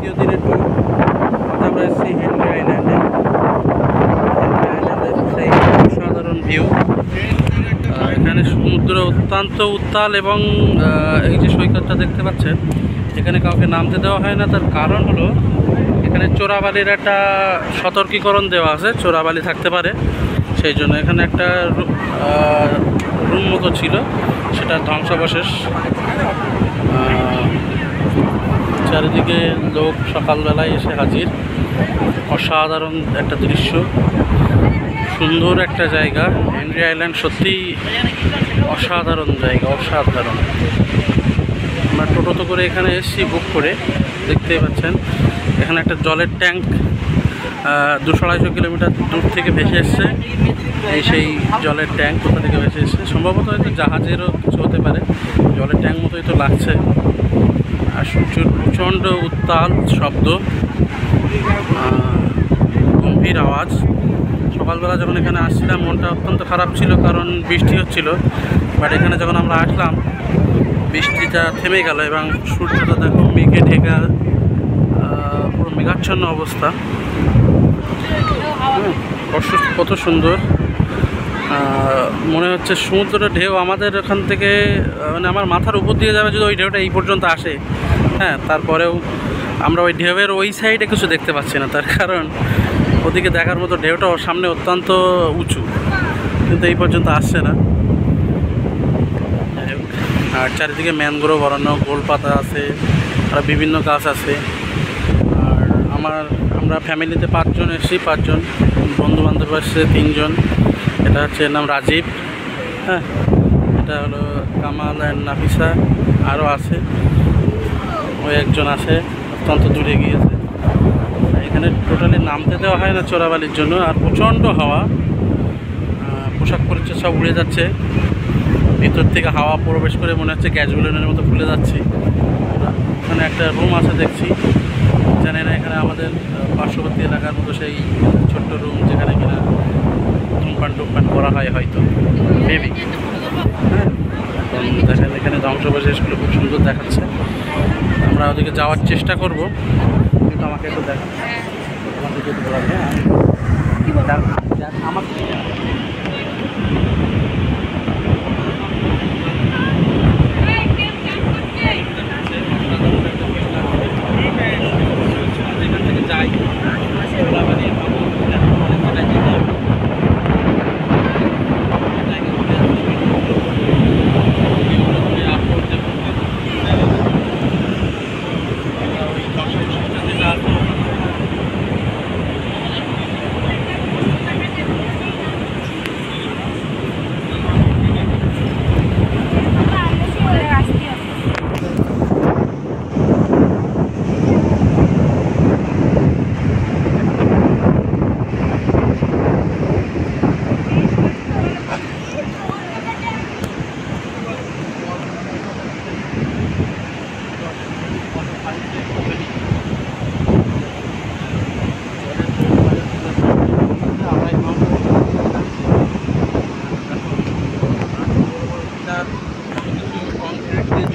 দ্বিতীয় দিনের ট্যুর। আমরা এসেছি হেনরি আইল্যান্ডে। সেই অসাধারণ ভিউ। এখানে সমুদ্র অত্যন্ত উত্তাল এবং এই যে সৈকতটা দেখতে পাচ্ছেন, এখানে কাউকে নামতে দেওয়া হয় না। তার কারণ হলো এখানে চোরাবালির একটা সতর্কীকরণ দেওয়া আছে, চোরাবালি থাকতে পারে। সেই জন্য এখানে একটা রুম মতো ছিল, সেটা ধ্বংসাবশেষ। চারিদিকে লোক সকালবেলায় এসে হাজির। অসাধারণ একটা দৃশ্য, সুন্দর একটা জায়গা। হেনরি আইল্যান্ড সত্যিই অসাধারণ জায়গা, অসাধারণ। আমরা টোটোতে করে এখানে এসেছি বুক করে, দেখতেই পাচ্ছেন। এখানে একটা জলের ট্যাঙ্ক 200-250 কিলোমিটার দূর থেকে ভেসে এসছে। সেই জলের ট্যাঙ্ক কোথা থেকে ভেসে এসছে, সম্ভবত হয়তো জাহাজেরও কিছু হতে পারে। জলের ট্যাঙ্ক মতোই তো লাগছে। আর সূর্যের প্রচণ্ড উত্তাল শব্দ, গম্ভীর আওয়াজ। সকালবেলা যখন এখানে আসছিলাম মনটা অত্যন্ত খারাপ ছিল, কারণ বৃষ্টি হচ্ছিল। বাট এখানে যখন আমরা আসলাম বৃষ্টিটা থেমে গেল এবং সূর্যটা দেখো মেঘে ঢেকা, পুরো মেঘাচ্ছন্ন অবস্থা। কত সুন্দর। মনে হচ্ছে সমুদ্রের ঢেউ আমাদের এখান থেকে, মানে আমার মাথার উপর দিয়ে যাবে যদি ওই ঢেউটা এই পর্যন্ত আসে। হ্যাঁ, তারপরেও আমরা ওই ঢেউয়ের ওই সাইডে কিছু দেখতে পাচ্ছি না, তার কারণ ওদিকে দেখার মতো ঢেউটা ওর সামনে অত্যন্ত উঁচু, কিন্তু এই পর্যন্ত আসছে না। আর চারিদিকে ম্যানগ্রোভ অরণ্য, গোলপাতা আছে, আর বিভিন্ন গাছ আছে। আর আমরা ফ্যামিলিতে 5 জন এসেছি, 5 জন। বন্ধুবান্ধব এসছে 3 জন। এটা হচ্ছে নাম রাজীব। হ্যাঁ, এটা হলো কামাল অ্যান্ড নাফিসা, আরও আছে। ওই একজন আছে, অত্যন্ত দূরে গিয়েছে। এখানে টোটালি নামতে দেওয়া হয় না চোরাবালির জন্য। আর প্রচণ্ড হাওয়া, পোশাক পরিচ্ছদ সব উড়ে যাচ্ছে। ভিতর থেকে হাওয়া প্রবেশ করে মনে হচ্ছে গ্যাস বেলুনের মতো ফুলে যাচ্ছি। ওখানে একটা রুম আছে দেখছি, জানি না এখানে আমাদের পার্শ্ববর্তী এলাকার মতো সেই ছোট্ট রুম, যেখানে কিনা ধূমপান করা হয় হয়তো, মেবি। হ্যাঁ, দেখেন এখানে ধ্বংসাবশেষগুলো খুব সুন্দর দেখাচ্ছে। আমরা ওদিকে যাওয়ার চেষ্টা করব, কিন্তু আমাকে একটু দেখা আমার দিকে একটু বলা যায়। আমার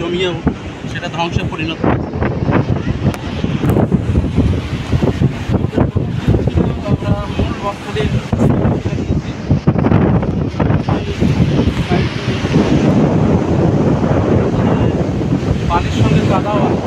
জমিয়েও সেটা ধ্বংসে পরিণত হয়েছে। আমরা মূল বকখালির পানির সঙ্গে কাদাও আছে।